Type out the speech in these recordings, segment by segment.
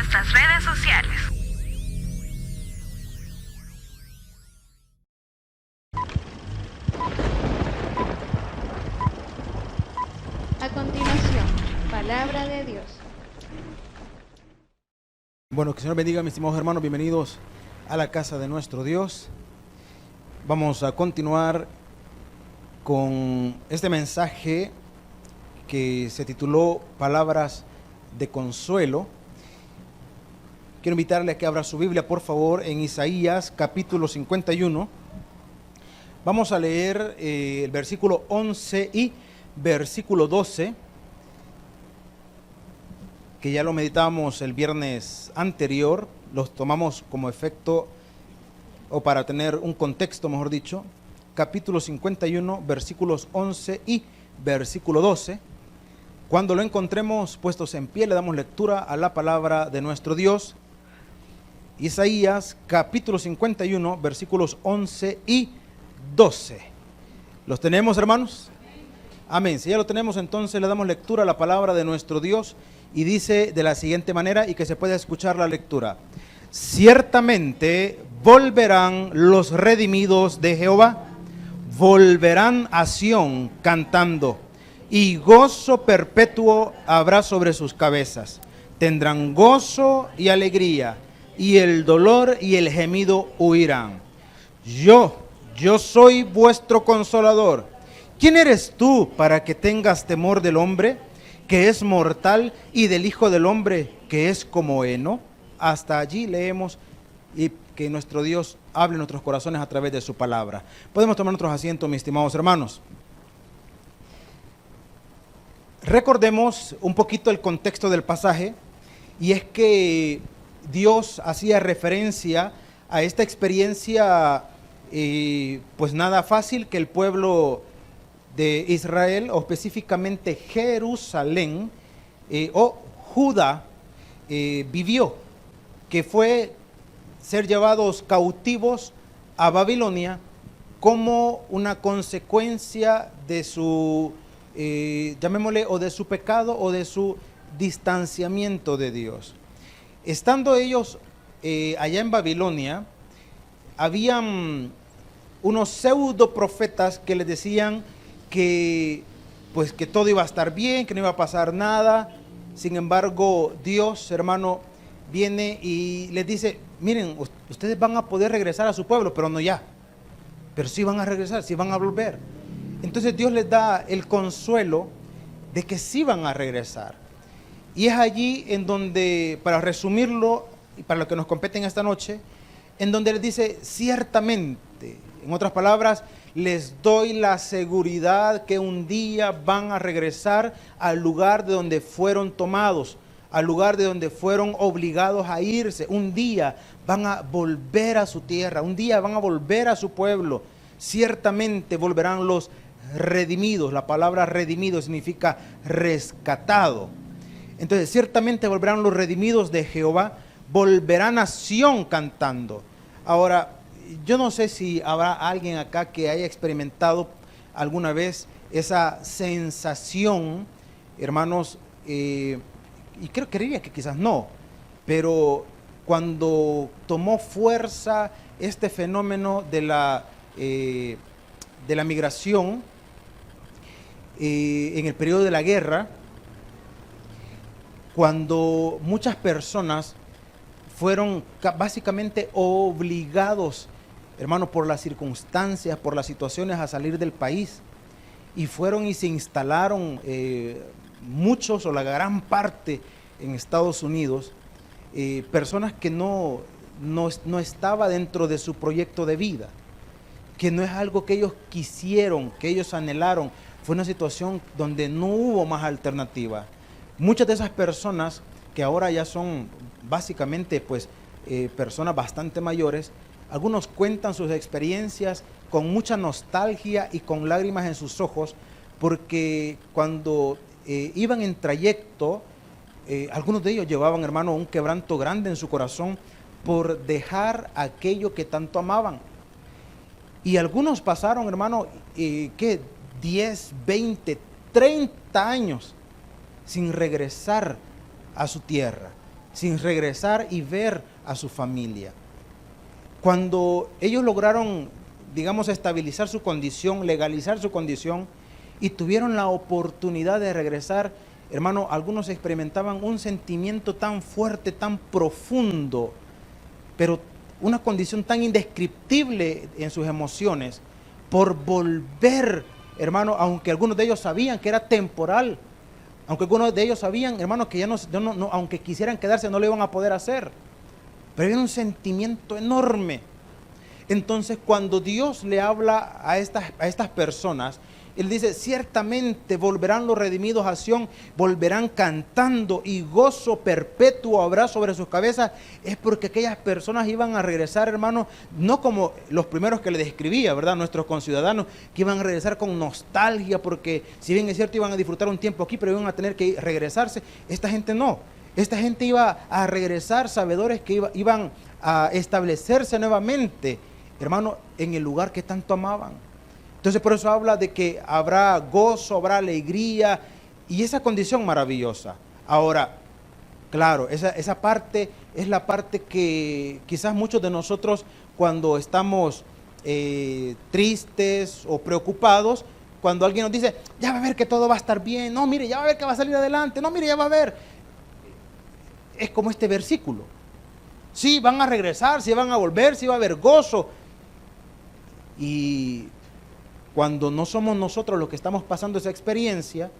nuestras redes sociales. A continuación, palabra de Dios. Bueno, que el Señor bendiga, mis estimados hermanos, bienvenidos a la casa de nuestro Dios. Vamos a continuar con este mensaje que se tituló Palabras de Consuelo. Quiero invitarle a que abra su Biblia, por favor, en Isaías capítulo 51. Vamos a leer el versículo 11 y versículo 12, que ya lo meditamos el viernes anterior, los tomamos como efecto, o para tener un contexto, mejor dicho, capítulo 51, versículos 11 y versículo 12. Cuando lo encontremos puestos en pie, le damos lectura a la palabra de nuestro Dios. Isaías capítulo 51, versículos 11 y 12. ¿Los tenemos, hermanos? Amén. Si ya lo tenemos, entonces le damos lectura a la palabra de nuestro Dios y dice de la siguiente manera, y que se pueda escuchar la lectura. Ciertamente volverán los redimidos de Jehová, volverán a Sión cantando, y gozo perpetuo habrá sobre sus cabezas. Tendrán gozo y alegría, y el dolor y el gemido huirán. Yo soy vuestro consolador. ¿Quién eres tú para que tengas temor del hombre, que es mortal, y del Hijo del Hombre, que es como heno? Hasta allí leemos, y que nuestro Dios hable en nuestros corazones a través de su palabra. Podemos tomar nuestros asientos, mis estimados hermanos. Recordemos un poquito el contexto del pasaje, y es que Dios hacía referencia a esta experiencia, pues nada fácil, que el pueblo de Israel, o específicamente Jerusalén, o Judá, vivió, que fue ser llevados cautivos a Babilonia como una consecuencia de su, llamémosle, o de su pecado o de su distanciamiento de Dios. Estando ellos allá en Babilonia, habían unos pseudo profetas que les decían que, pues, que todo iba a estar bien, que no iba a pasar nada. Sin embargo, Dios, hermano, viene y les dice: miren, ustedes van a poder regresar a su pueblo, pero no ya. Pero sí van a regresar, sí van a volver. Entonces Dios les da el consuelo de que sí van a regresar. Y es allí en donde, para resumirlo, y para lo que nos compete en esta noche, en donde les dice: ciertamente, en otras palabras, les doy la seguridad que un día van a regresar al lugar de donde fueron tomados, al lugar de donde fueron obligados a irse. Un día van a volver a su tierra, un día van a volver a su pueblo. Ciertamente volverán los redimidos. La palabra redimido significa rescatado. Entonces, ciertamente volverán los redimidos de Jehová, volverán a Sión cantando. Ahora, yo no sé si habrá alguien acá que haya experimentado alguna vez esa sensación, hermanos, y creería que quizás no, pero cuando tomó fuerza este fenómeno de la migración en el periodo de la guerra, cuando muchas personas fueron básicamente obligados, hermanos, por las circunstancias, por las situaciones, a salir del país, y fueron y se instalaron muchos o la gran parte en Estados Unidos, personas que no estaba dentro de su proyecto de vida, que no es algo que ellos quisieron, que ellos anhelaron. Fue una situación donde no hubo más alternativa. Muchas de esas personas que ahora ya son básicamente, pues, personas bastante mayores, algunos cuentan sus experiencias con mucha nostalgia y con lágrimas en sus ojos, porque cuando iban en trayecto, algunos de ellos llevaban, hermano, un quebranto grande en su corazón por dejar aquello que tanto amaban. Y algunos pasaron, hermano, ¿qué? 10, 20, 30 años sin regresar a su tierra. sin regresar y ver a su familia. Cuando ellos lograron, digamos, estabilizar su condición, legalizar su condición y tuvieron la oportunidad de regresar, hermano, algunos experimentaban un sentimiento tan fuerte, tan profundo, pero una condición tan indescriptible en sus emociones por volver, hermano, aunque algunos de ellos sabían que era temporal, aunque algunos de ellos sabían, hermano, que ya no, aunque quisieran quedarse no lo iban a poder hacer, pero había un sentimiento enorme. Entonces, cuando Dios le habla a estas personas, Él dice, ciertamente volverán los redimidos a Sión, volverán cantando y gozo perpetuo habrá sobre sus cabezas. Es porque aquellas personas iban a regresar, hermano, no como los primeros que le describía, ¿verdad? Nuestros conciudadanos, que iban a regresar con nostalgia, porque si bien es cierto iban a disfrutar un tiempo aquí, pero iban a tener que regresarse. Esta gente no. Esta gente iba a regresar, sabedores que iban a establecerse nuevamente, hermano, en el lugar que tanto amaban. Entonces por eso habla de que habrá gozo, habrá alegría y esa condición maravillosa. Ahora, claro, esa parte es la parte que quizás muchos de nosotros cuando estamos tristes o preocupados, cuando alguien nos dice, ya va a ver que todo va a estar bien, no, mire, ya va a ver que va a salir adelante, no, mire, ya va a ver. Es como este versículo. Sí, van a regresar, sí van a volver, sí va a haber gozo. Y cuando no somos nosotros los que estamos pasando esa experiencia,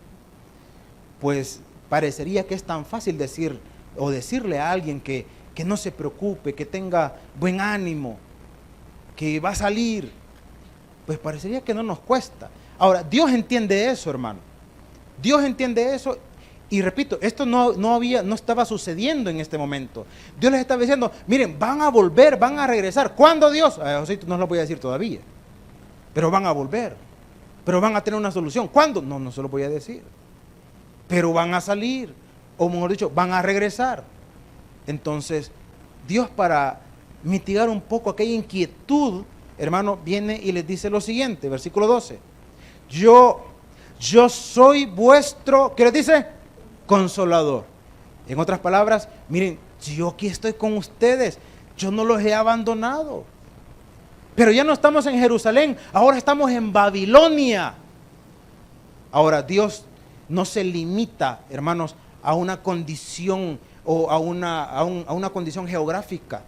pues parecería que es tan fácil decir o decirle a alguien que no se preocupe, que tenga buen ánimo, que va a salir. Pues parecería que no nos cuesta. Ahora, Dios entiende eso, hermano. Dios entiende eso. Y repito, esto no estaba sucediendo en este momento. Dios les estaba diciendo, miren, van a volver, van a regresar. ¿Cuándo, Dios? José, no lo voy a decir todavía. Pero van a volver. Pero van a tener una solución. ¿Cuándo? No se lo voy a decir. Pero van a salir. O mejor dicho, van a regresar. Entonces, Dios, para mitigar un poco aquella inquietud, hermano, viene y les dice lo siguiente, versículo 12. Yo soy vuestro, ¿qué les dice? Consolador. En otras palabras, miren, yo aquí estoy con ustedes, yo no los he abandonado. Pero ya no estamos en Jerusalén, ahora estamos en Babilonia. Ahora, Dios no se limita, hermanos, a una condición o a una condición geográfica.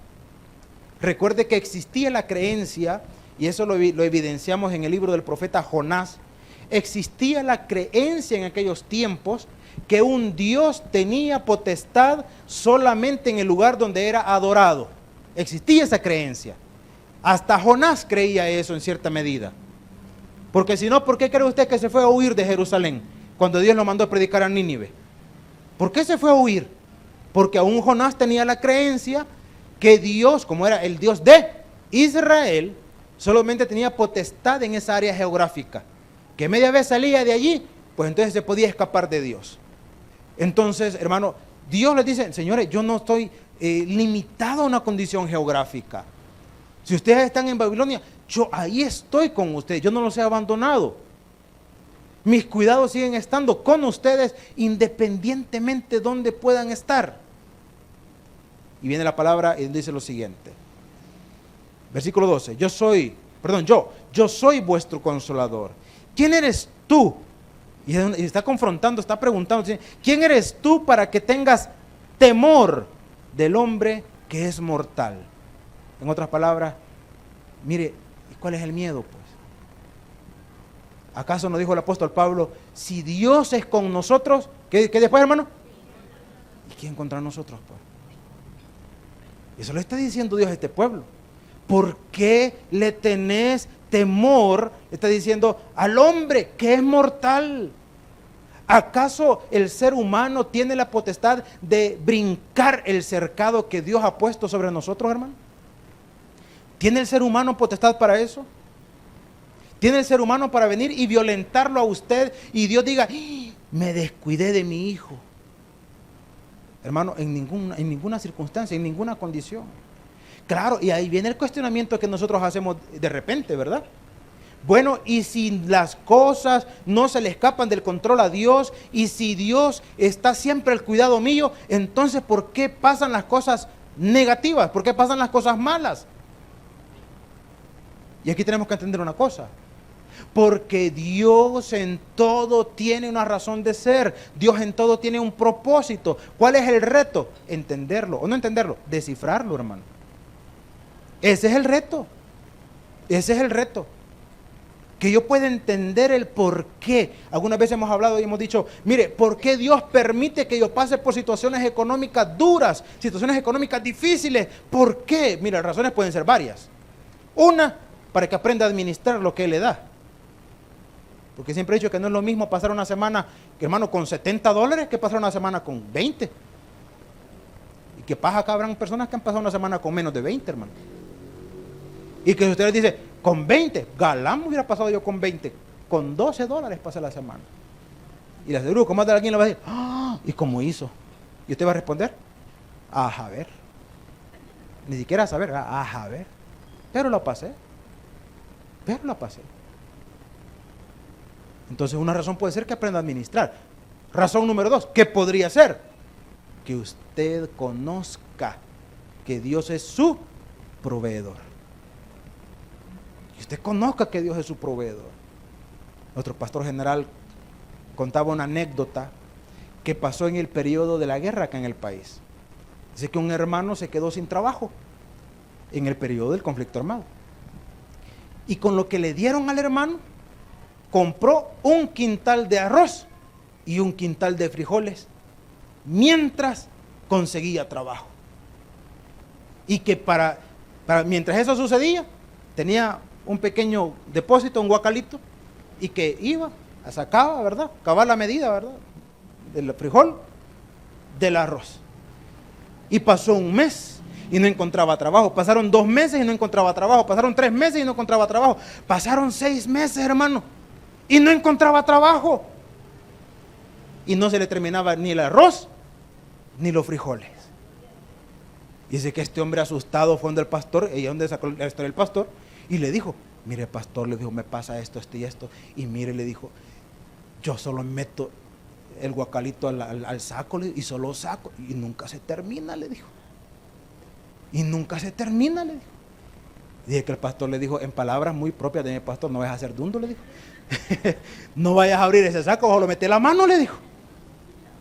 Recuerde que existía la creencia, y eso lo evidenciamos en el libro del profeta Jonás. Existía la creencia en aquellos tiempos que un Dios tenía potestad solamente en el lugar donde era adorado. Existía esa creencia. Hasta Jonás creía eso en cierta medida. Porque si no, ¿por qué cree usted que se fue a huir de Jerusalén cuando Dios lo mandó a predicar a Nínive? ¿Por qué se fue a huir? Porque aún Jonás tenía la creencia que Dios, como era el Dios de Israel, solamente tenía potestad en esa área geográfica. Que media vez salía de allí, pues entonces se podía escapar de Dios. Entonces, hermano, Dios les dice, señores, yo no estoy limitado a una condición geográfica. Si ustedes están en Babilonia, yo ahí estoy con ustedes, yo no los he abandonado. Mis cuidados siguen estando con ustedes independientemente de donde puedan estar. Y viene la palabra y dice lo siguiente. Versículo 12, yo soy vuestro consolador. ¿Quién eres tú? Y está confrontando, está preguntando, ¿quién eres tú para que tengas temor del hombre que es mortal? En otras palabras, mire, ¿cuál es el miedo, pues? ¿Acaso no dijo el apóstol Pablo, si Dios es con nosotros, ¿qué después, hermano? ¿Y quién contra nosotros, pues? Eso le está diciendo Dios a este pueblo. ¿Por qué le tenés temor? Está diciendo al hombre que es mortal. ¿Acaso el ser humano tiene la potestad de brincar el cercado que Dios ha puesto sobre nosotros, hermano? ¿Tiene el ser humano potestad para eso? ¿Tiene el ser humano para venir y violentarlo a usted y Dios diga, me descuidé de mi hijo? Hermano, en ninguna circunstancia, en ninguna condición. Claro, y ahí viene el cuestionamiento que nosotros hacemos de repente, ¿verdad? Bueno, y si las cosas no se le escapan del control a Dios, y si Dios está siempre al cuidado mío, entonces ¿por qué pasan las cosas negativas? ¿Por qué pasan las cosas malas? Y aquí tenemos que entender una cosa. Porque Dios en todo tiene una razón de ser. Dios en todo tiene un propósito. ¿Cuál es el reto? Entenderlo, o no entenderlo, descifrarlo, hermano. Ese es el reto. Ese es el reto. Que yo pueda entender el por qué. Algunas veces hemos hablado y hemos dicho, mire, ¿por qué Dios permite que yo pase por situaciones económicas duras, situaciones económicas difíciles? ¿Por qué? Mira, las razones pueden ser varias. Una, para que aprenda a administrar lo que Él le da. Porque siempre he dicho que no es lo mismo pasar una semana, hermano, con $70 que pasar una semana con 20. Y que pasa acá habrán personas que han pasado una semana con menos de 20, hermano. Y que si usted les dice, con 20, galán me hubiera pasado yo con 20, con $12 pasé la semana. Y le aseguro que más de alguien le va a decir, ¡ah! ¿Y cómo hizo? ¿Y usted va a responder? A ver. Ni siquiera a saber, a ver. Pero lo pasé. Entonces una razón puede ser que aprenda a administrar. Razón número 2, ¿qué podría ser? Que usted conozca que Dios es su proveedor. Que usted conozca que Dios es su proveedor. Nuestro pastor general contaba una anécdota que pasó en el periodo de la guerra acá en el país. Dice que un hermano se quedó sin trabajo en el periodo del conflicto armado. Y con lo que le dieron al hermano, compró un quintal de arroz y un quintal de frijoles mientras conseguía trabajo. Y que mientras eso sucedía, tenía un pequeño depósito, un guacalito, y que iba, sacaba, ¿verdad? Acababa la medida, ¿verdad? Del frijol, del arroz. Y pasó un mes y no encontraba trabajo. Pasaron 2 meses y no encontraba trabajo. Pasaron 3 meses y no encontraba trabajo. Pasaron 6 meses, hermano, y no encontraba trabajo. Y no se le terminaba ni el arroz ni los frijoles. Dice que este hombre asustado fue donde el pastor, ella donde sacó la historia del pastor, y le dijo, mire pastor, le dijo, me pasa esto, esto y esto. Y mire, le dijo, yo solo meto el guacalito al saco y solo saco y nunca se termina, le dijo. Y nunca se termina, le dijo. Dije que el pastor le dijo en palabras muy propias de mi pastor, no vayas a ser dundo, le dijo. No vayas a abrir ese saco, solo mete la mano, le dijo.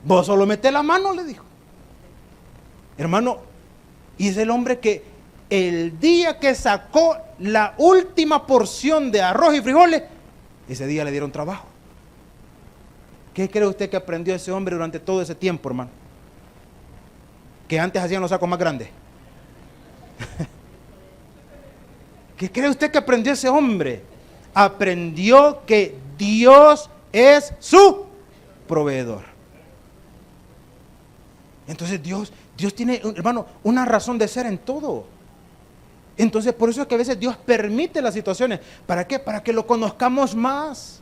Vos solo mete la mano, le dijo. Hermano, y es el hombre que el día que sacó la última porción de arroz y frijoles, ese día le dieron trabajo. ¿Qué cree usted que aprendió ese hombre durante todo ese tiempo, hermano? Que antes hacían los sacos más grandes. ¿Qué cree usted que aprendió ese hombre? Aprendió que Dios es su proveedor. Entonces Dios tiene, hermano, una razón de ser en todo. Entonces por eso es que a veces Dios permite las situaciones. ¿Para qué? Para que lo conozcamos más.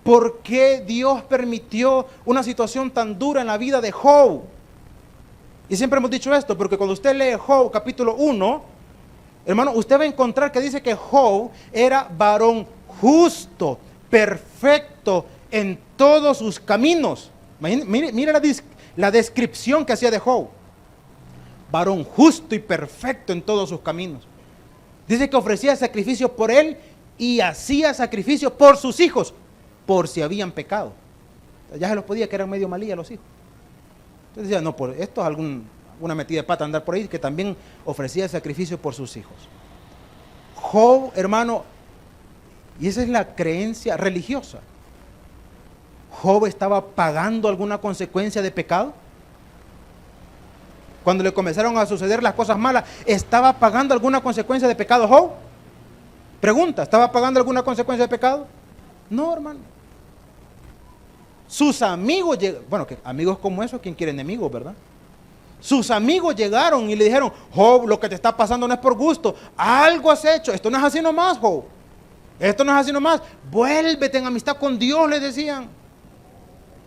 ¿Por qué Dios permitió una situación tan dura en la vida de Job? Y siempre hemos dicho esto, porque cuando usted lee Job capítulo 1, hermano, usted va a encontrar que dice que Job era varón justo, perfecto en todos sus caminos. Mire la descripción que hacía de Job. Varón justo y perfecto en todos sus caminos. Dice que ofrecía sacrificio por él y hacía sacrificio por sus hijos, por si habían pecado. Ya se los podía, que eran medio malilla los hijos. Entonces decía, no, por esto es alguna metida de pata andar por ahí, que también ofrecía sacrificio por sus hijos. Job, hermano, y esa es la creencia religiosa. Job estaba pagando alguna consecuencia de pecado. Cuando le comenzaron a suceder las cosas malas, ¿estaba pagando alguna consecuencia de pecado Job? Pregunta, ¿estaba pagando alguna consecuencia de pecado? No, hermano. Sus amigos llegaron, bueno, que amigos como esos, ¿quién quiere enemigos, verdad? Sus amigos llegaron y le dijeron, Job, lo que te está pasando no es por gusto, algo has hecho, esto no es así nomás, Job. Esto no es así nomás, vuélvete en amistad con Dios, les decían.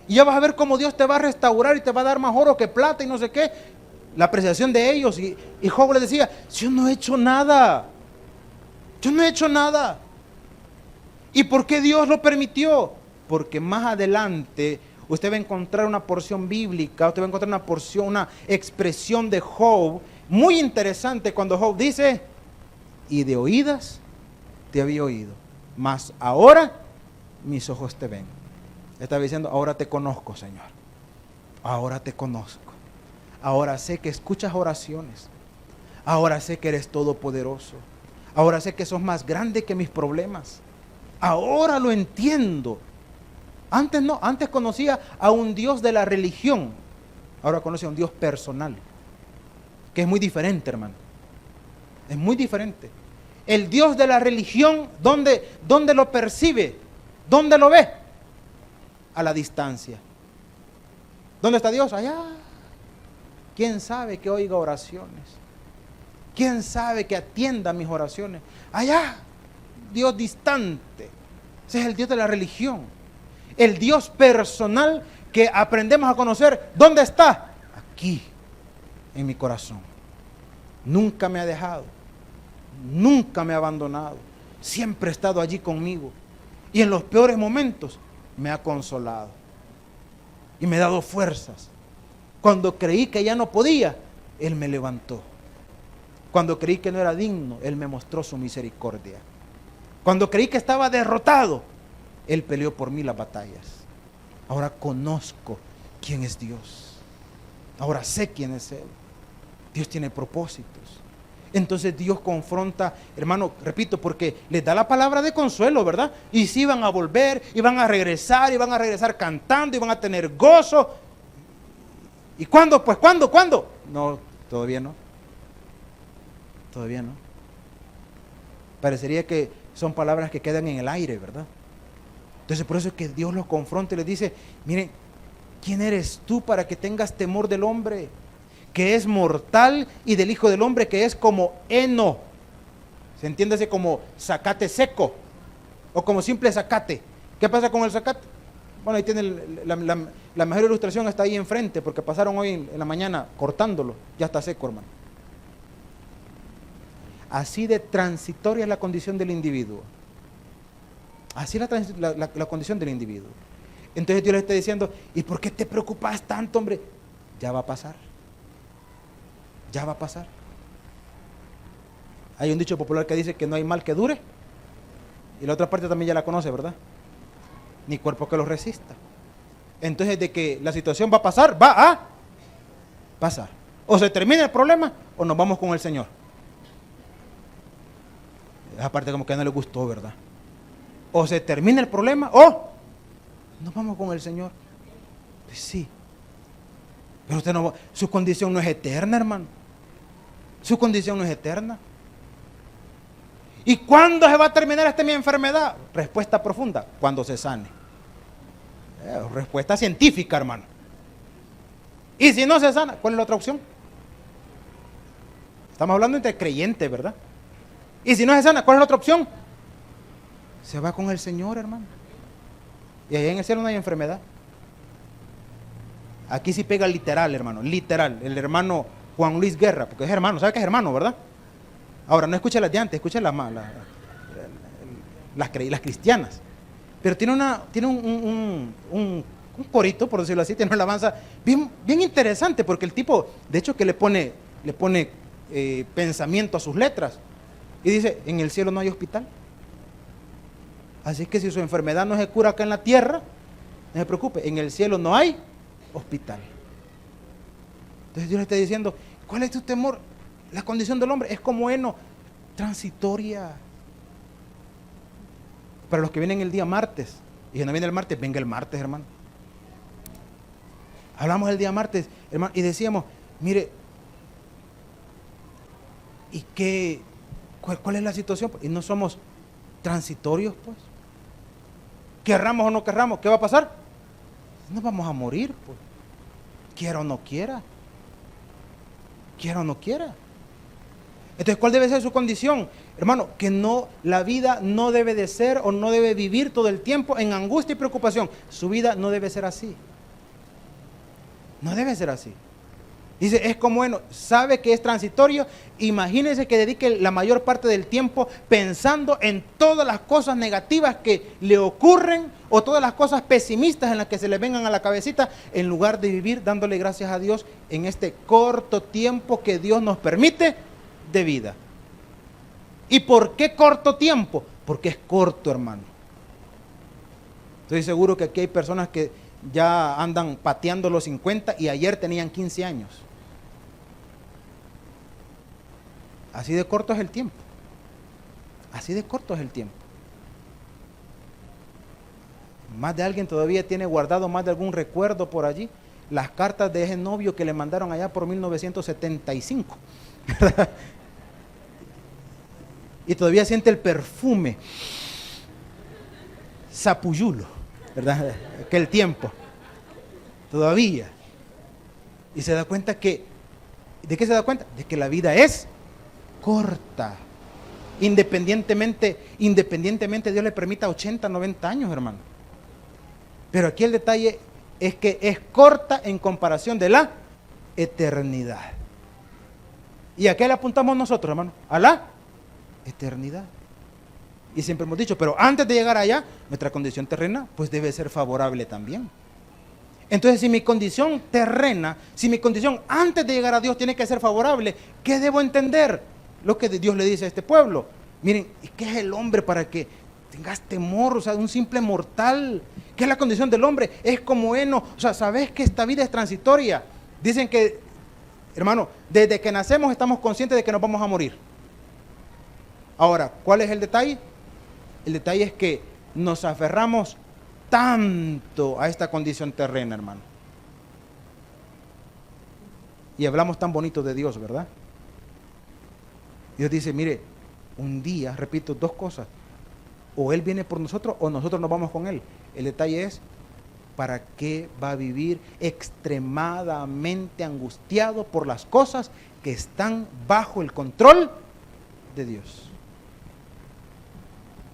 Y ya vas a ver cómo Dios te va a restaurar y te va a dar más oro que plata y no sé qué. La apreciación de ellos. Y Job les decía, yo no he hecho nada. Yo no he hecho nada. ¿Y por qué Dios lo permitió? Porque más adelante usted va a encontrar una porción bíblica, usted va a encontrar una porción, una expresión de Job muy interesante cuando Job dice, y de oídas te había oído, mas ahora mis ojos te ven. Estaba diciendo, ahora te conozco, Señor. Ahora te conozco. Ahora sé que escuchas oraciones. Ahora sé que eres todopoderoso. Ahora sé que sos más grande que mis problemas. Ahora lo entiendo. Antes no, antes conocía a un Dios de la religión. Ahora conoce a un Dios personal. Que es muy diferente, hermano. Es muy diferente. El Dios de la religión, ¿dónde lo percibe? ¿Dónde lo ve? A la distancia. ¿Dónde está Dios? Allá. ¿Quién sabe que oiga oraciones? ¿Quién sabe que atienda mis oraciones? Allá. Dios distante. Ese es el Dios de la religión. El Dios personal que aprendemos a conocer. ¿Dónde está? Aquí, en mi corazón. Nunca me ha dejado. Nunca me ha abandonado. Siempre ha estado allí conmigo. Y en los peores momentos me ha consolado. Y me ha dado fuerzas. Cuando creí que ya no podía, Él me levantó. Cuando creí que no era digno, Él me mostró su misericordia. Cuando creí que estaba derrotado, Él peleó por mí las batallas. Ahora conozco quién es Dios. Ahora sé quién es Él. Dios tiene propósitos. Entonces Dios confronta, hermano, repito, porque les da la palabra de consuelo, ¿verdad? Y si van a volver, y van a regresar cantando, y van a tener gozo. ¿Y cuándo? Pues, ¿cuándo? No, todavía no. Todavía no. Parecería que son palabras que quedan en el aire, ¿verdad? Entonces por eso es que Dios los confronta y les dice, miren, ¿quién eres tú para que tengas temor del hombre? Que es mortal, y del Hijo del Hombre que es como heno. Se entiende como zacate seco, o como simple zacate. ¿Qué pasa con el zacate? Bueno, ahí tiene la mejor ilustración, está ahí enfrente, porque pasaron hoy en la mañana cortándolo, ya está seco, hermano. Así de transitoria es la condición del individuo. Así es la condición del individuo. Entonces Dios le está diciendo, ¿y por qué te preocupas tanto, hombre? Ya va a pasar. Ya va a pasar. Hay un dicho popular que dice que no hay mal que dure. Y la otra parte también ya la conoce, ¿verdad? Ni cuerpo que lo resista. Entonces, de que la situación va a pasar, va a pasar. O se termina el problema, o nos vamos con el Señor. Esa parte como que no le gustó, ¿verdad? O se termina el problema, o nos vamos con el Señor. Pues sí. Pero usted no, su condición no es eterna, hermano. Su condición no es eterna. ¿Y cuándo se va a terminar esta mi enfermedad? Respuesta profunda, cuando se sane. Respuesta científica, hermano. Y si no se sana, ¿cuál es la otra opción? Estamos hablando entre creyentes, ¿verdad? Y si no se sana, ¿cuál es la otra opción? Se va con el Señor, hermano. Y allá en el cielo no hay enfermedad. Aquí sí pega literal, hermano, literal. El hermano Juan Luis Guerra, porque es hermano, ¿sabe que es hermano, verdad? Ahora, no escuche las de antes, escuche las cristianas. Pero tiene un corito, por decirlo así, tiene una alabanza bien interesante, porque el tipo, de hecho, que le pone pensamiento a sus letras. Y dice, en el cielo no hay hospital. Así que si su enfermedad no se cura acá en la tierra, no se preocupe, en el cielo no hay hospital. Entonces Dios le está diciendo, ¿cuál es tu temor? La condición del hombre es como heno, transitoria. Para los que vienen el día martes, y si no viene el martes, venga el martes, hermano. Hablamos el día martes, hermano, y decíamos, mire, ¿y cuál es la situación? Y no somos transitorios, pues. Querramos o no querramos, ¿qué va a pasar? Nos vamos a morir, pues. Quiera o no quiera. Quiera o no quiera. Entonces, ¿cuál debe ser su condición? Hermano, que no, la vida no debe de ser o no debe vivir todo el tiempo en angustia y preocupación. Su vida no debe ser así. No debe ser así. Dice, es como bueno, sabe que es transitorio. Imagínense que dedique la mayor parte del tiempo pensando en todas las cosas negativas que le ocurren o todas las cosas pesimistas en las que se le vengan a la cabecita, en lugar de vivir dándole gracias a Dios en este corto tiempo que Dios nos permite de vida. ¿Y por qué corto tiempo? Porque es corto, hermano. Estoy seguro que aquí hay personas que ya andan pateando los 50 y ayer tenían 15 años. Así de corto es el tiempo. Así de corto es el tiempo. Más de alguien todavía tiene guardado más de algún recuerdo por allí. Las cartas de ese novio que le mandaron allá por 1975. ¿Verdad? Y todavía siente el perfume sapuyulo, ¿verdad? Aquel tiempo. Todavía. Y se da cuenta que, ¿de qué se da cuenta? De que la vida es corta. Independientemente Dios le permita 80, 90 años, hermano. Pero aquí el detalle es que es corta en comparación de la eternidad. ¿Y a qué le apuntamos nosotros, hermano? A la eternidad. Y siempre hemos dicho, pero antes de llegar allá, nuestra condición terrena pues debe ser favorable también. Entonces, si mi condición terrena, si mi condición antes de llegar a Dios tiene que ser favorable, ¿qué debo entender? Lo que Dios le dice a este pueblo. Miren, ¿qué es el hombre para que tengas temor? O sea, un simple mortal. ¿Qué es la condición del hombre? Es como heno. O sea, ¿sabes que esta vida es transitoria? Dicen que, hermano, desde que nacemos estamos conscientes de que nos vamos a morir. Ahora, ¿cuál es el detalle? El detalle es que nos aferramos tanto a esta condición terrena, hermano. Y hablamos tan bonito de Dios, ¿verdad? Dios dice, mire, un día, repito, dos cosas. O Él viene por nosotros o nosotros nos vamos con Él. El detalle es, ¿para qué va a vivir extremadamente angustiado por las cosas que están bajo el control de Dios?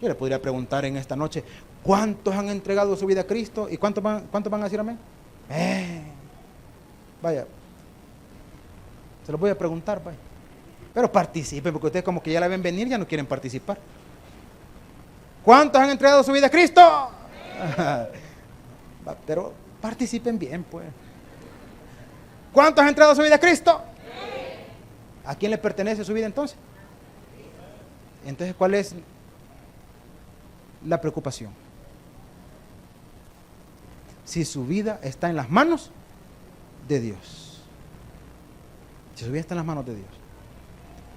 Yo le podría preguntar en esta noche, ¿cuántos han entregado su vida a Cristo? ¿Y cuántos van a decir amén? Vaya, se los voy a preguntar, vaya. Pero participen, porque ustedes como que ya la ven venir, ya no quieren participar. ¿Cuántos han entregado su vida a Cristo? Pero participen bien, pues. ¿Cuántos han entregado su vida a Cristo? ¿A quién le pertenece su vida entonces? Entonces, ¿cuál es la preocupación? Si su vida está en las manos de Dios. Si su vida está en las manos de Dios.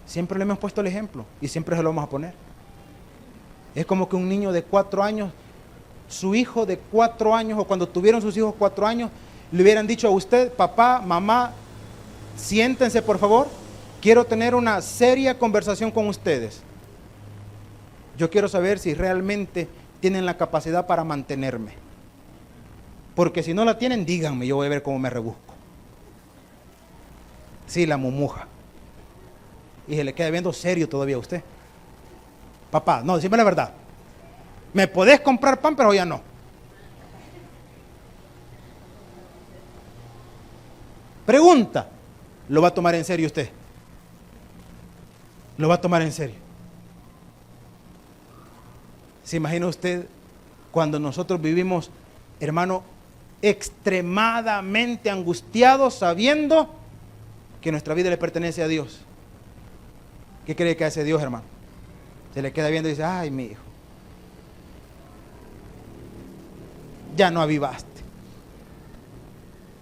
Siempre le hemos puesto el ejemplo y siempre se lo vamos a poner. Es como que un niño de 4 años, su hijo de 4 años, o cuando tuvieron sus hijos 4 años, le hubieran dicho a usted, papá, mamá, siéntense por favor, quiero tener una seria conversación con ustedes. Yo quiero saber si realmente tienen la capacidad para mantenerme. Porque si no la tienen, díganme, yo voy a ver cómo me rebusco. Sí, la mumuja. Y se le queda viendo serio todavía a usted. Papá, no, decime la verdad. Me podés comprar pan, pero ya no. Pregunta, ¿lo va a tomar en serio usted? ¿Lo va a tomar en serio? ¿Se imagina usted cuando nosotros vivimos, hermano, extremadamente angustiados sabiendo que nuestra vida le pertenece a Dios? ¿Qué cree que hace Dios, hermano? Se le queda viendo y dice, ay, mi hijo, ya no avivaste.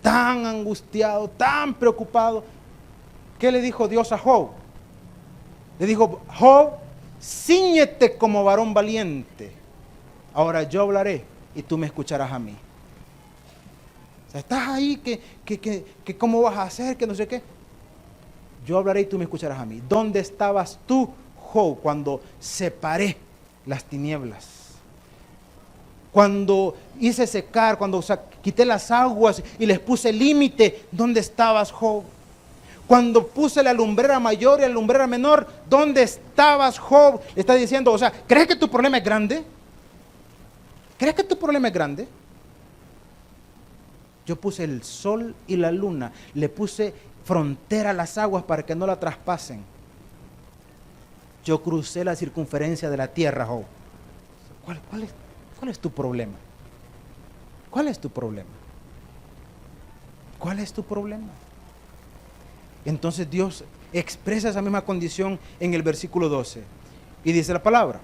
Tan angustiado, tan preocupado. ¿Qué le dijo Dios a Job? Le dijo, Job, cíñete como varón valiente. Ahora yo hablaré y tú me escucharás a mí. O sea, estás ahí, que cómo vas a hacer, que no sé qué. Yo hablaré y tú me escucharás a mí. ¿Dónde estabas tú, Job, cuando separé las tinieblas? Cuando hice secar, cuando quité las aguas y les puse límite, ¿dónde estabas, Job? Cuando puse la lumbrera mayor y la lumbrera menor, ¿dónde estabas, Job? Le está diciendo, o sea, ¿crees que tu problema es grande? ¿Crees que tu problema es grande? Yo puse el sol y la luna, le puse frontera a las aguas para que no la traspasen. Yo crucé la circunferencia de la tierra, Job. ¿Cuál es tu problema? ¿Cuál es tu problema? ¿Cuál es tu problema? Entonces Dios expresa esa misma condición en el versículo 12. Y dice la palabra.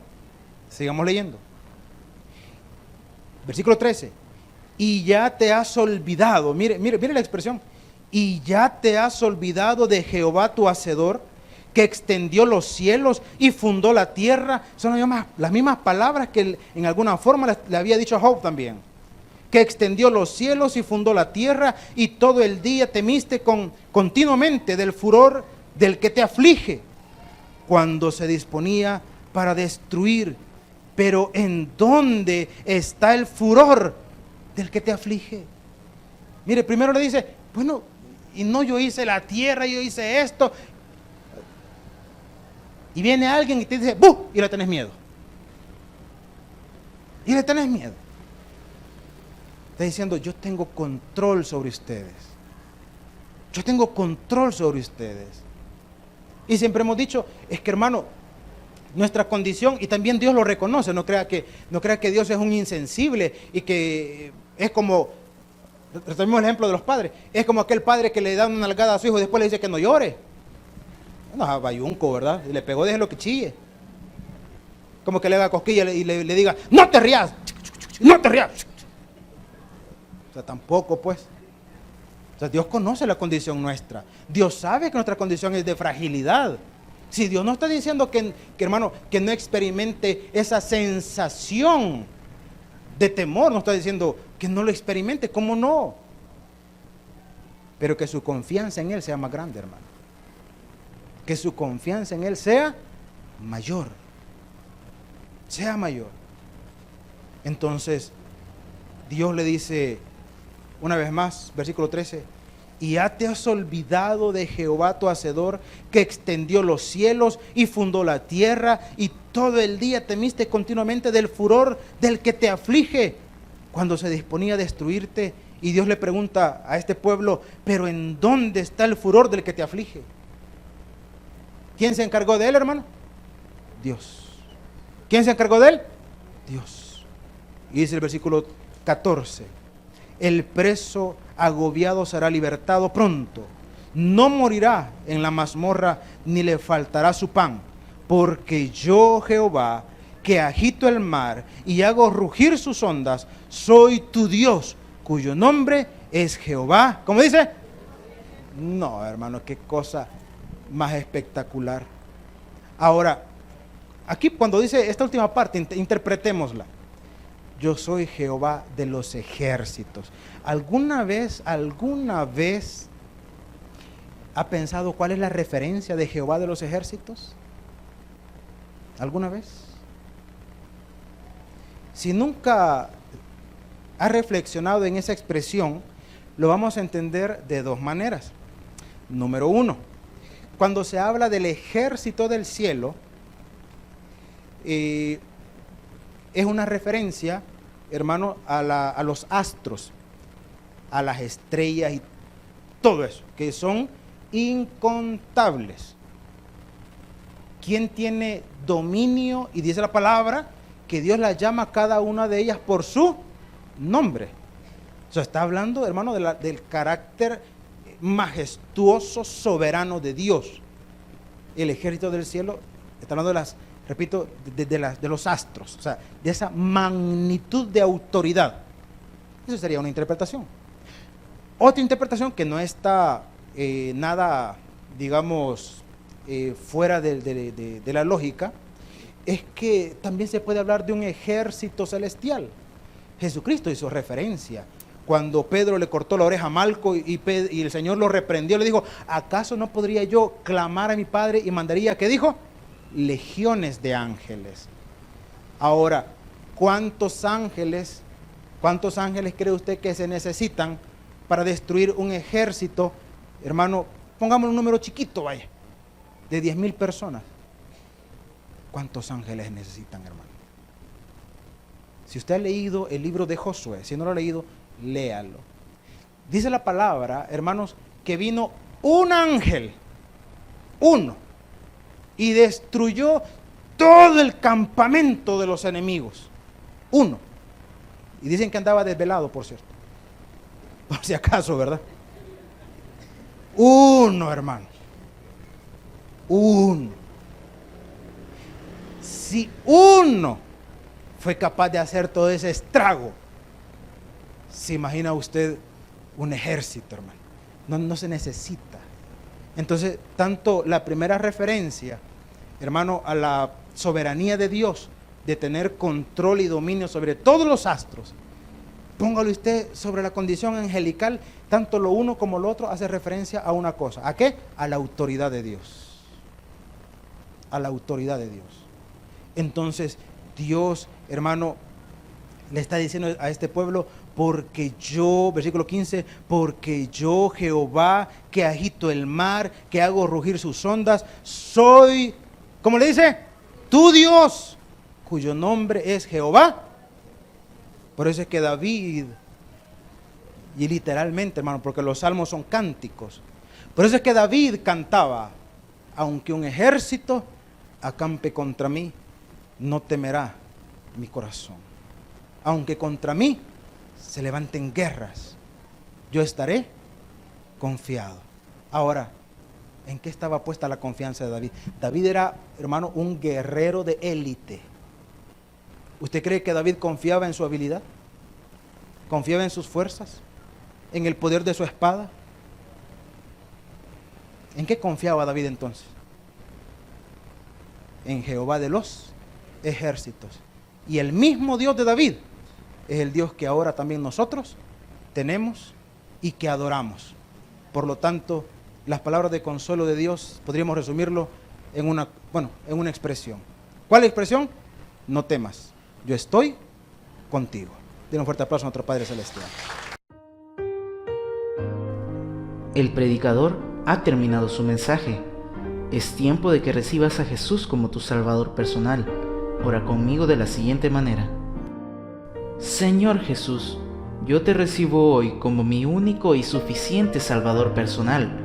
Sigamos leyendo. Versículo 13. Y ya te has olvidado. Mire la expresión. Y ya te has olvidado de Jehová tu hacedor, que extendió los cielos y fundó la tierra. Son las mismas palabras que en alguna forma le había dicho a Job también. Que extendió los cielos y fundó la tierra, y todo el día temiste continuamente del furor del que te aflige, cuando se disponía para destruir. Pero ¿en dónde está el furor del que te aflige? Mire, primero le dice, bueno, y no, yo hice la tierra, yo hice esto. Y viene alguien y te dice, ¡buh! Y le tenés miedo. Y le tenés miedo. Está diciendo, yo tengo control sobre ustedes. Yo tengo control sobre ustedes. Y siempre hemos dicho, es que hermano, nuestra condición, y también Dios lo reconoce, no crea que Dios es un insensible y que es como, retomemos el ejemplo de los padres, es como aquel padre que le da una nalgada a su hijo y después le dice que no llore. No, bayunco, ¿verdad? Y le pegó, déjelo que chille. Como que le haga cosquilla y le diga, no te rías, no te rías. O sea, tampoco pues. O sea, Dios conoce la condición nuestra. Dios sabe que nuestra condición es de fragilidad. Si Dios no está diciendo que hermano, que no experimente esa sensación de temor, no está diciendo que no lo experimente, ¿cómo no? Pero que su confianza en Él sea más grande, hermano. Que su confianza en Él sea mayor. Sea mayor. Entonces, Dios le dice, una vez más, versículo 13, y ya te has olvidado de Jehová tu hacedor, que extendió los cielos y fundó la tierra, y todo el día temiste continuamente del furor del que te aflige, cuando se disponía a destruirte. Y Dios le pregunta a este pueblo, pero ¿en dónde está el furor del que te aflige? ¿Quién se encargó de él, hermano? Dios. ¿Quién se encargó de él? Dios. Y dice el versículo 14, el preso agobiado será libertado pronto, no morirá en la mazmorra, ni le faltará su pan, porque yo, Jehová, que agito el mar y hago rugir sus ondas, soy tu Dios, cuyo nombre es Jehová. ¿Cómo dice? No, hermano, qué cosa más espectacular. Ahora, aquí cuando dice esta última parte, interpretémosla. Yo soy Jehová de los ejércitos. ¿Alguna vez ha pensado cuál es la referencia de Jehová de los ejércitos? ¿Alguna vez? Si nunca ha reflexionado en esa expresión, lo vamos a entender de dos maneras. Número uno, cuando se habla del ejército del cielo, es una referencia, hermano, a los astros, a las estrellas y todo eso, que son incontables. ¿Quién tiene dominio? Y dice la palabra que Dios las llama a cada una de ellas por su nombre. O sea, está hablando, hermano, del carácter majestuoso, soberano de Dios. El ejército del cielo, está hablando de los astros, o sea, de esa magnitud de autoridad. Eso sería una interpretación. Otra interpretación que no está nada, digamos, fuera de la lógica, es que también se puede hablar de un ejército celestial. Jesucristo hizo referencia. Cuando Pedro le cortó la oreja a Malco y el Señor lo reprendió, le dijo, ¿acaso no podría yo clamar a mi Padre y mandaría, ¿qué dijo? Legiones de ángeles. Ahora, ¿cuántos ángeles cree usted que se necesitan para destruir un ejército? Hermano, pongamos un número chiquito, vaya, de 10,000 personas. ¿Cuántos ángeles necesitan, hermano? Si usted ha leído el libro de Josué, si no lo ha leído, léalo. Dice la palabra, hermanos, que vino un ángel, uno, y destruyó todo el campamento de los enemigos. Uno. Y dicen que andaba desvelado, por cierto. Por si acaso, ¿verdad? Uno, hermano. Uno. Si uno fue capaz de hacer todo ese estrago, ¿se imagina usted un ejército, hermano? No se necesita. Entonces, tanto la primera referencia, hermano, a la soberanía de Dios, de tener control y dominio sobre todos los astros, póngalo usted sobre la condición angelical, tanto lo uno como lo otro hace referencia a una cosa. ¿A qué? A la autoridad de Dios. A la autoridad de Dios. Entonces, Dios, hermano, le está diciendo a este pueblo, porque yo, versículo 15, porque yo, Jehová, que agito el mar, que hago rugir sus ondas, soy, ¿cómo le dice? Tu Dios, cuyo nombre es Jehová. Por eso es que David, y literalmente, hermano, porque los salmos son cánticos, por eso es que David cantaba, aunque un ejército acampe contra mí, no temerá mi corazón. Aunque contra mí se levanten guerras, yo estaré confiado. Ahora, ¿en qué estaba puesta la confianza de David? David era, hermano, un guerrero de élite. ¿Usted cree que David confiaba en su habilidad? ¿Confiaba en sus fuerzas? ¿En el poder de su espada? ¿En qué confiaba David entonces? En Jehová de los ejércitos. Y el mismo Dios de David es el Dios que ahora también nosotros tenemos y que adoramos. Por lo tanto, las palabras de consuelo de Dios podríamos resumirlo en una expresión. ¿Cuál expresión? No temas, yo estoy contigo. Den un fuerte aplauso a nuestro Padre Celestial. El predicador ha terminado su mensaje. Es tiempo de que recibas a Jesús como tu Salvador personal. Ora conmigo de la siguiente manera. Señor Jesús, yo te recibo hoy como mi único y suficiente Salvador personal.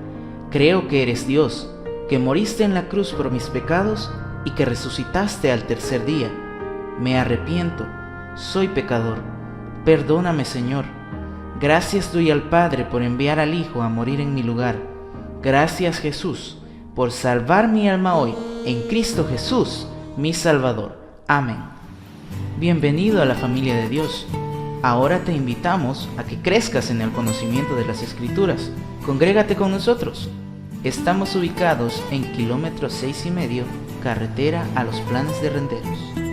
Creo que eres Dios, que moriste en la cruz por mis pecados y que resucitaste al tercer día. Me arrepiento, soy pecador. Perdóname, Señor. Gracias doy al Padre por enviar al Hijo a morir en mi lugar. Gracias, Jesús, por salvar mi alma hoy en Cristo Jesús, mi Salvador. Amén. Bienvenido a la familia de Dios. Ahora te invitamos a que crezcas en el conocimiento de las Escrituras. Congrégate con nosotros. Estamos ubicados en kilómetro 6,5, carretera a Los Planes de Renderos.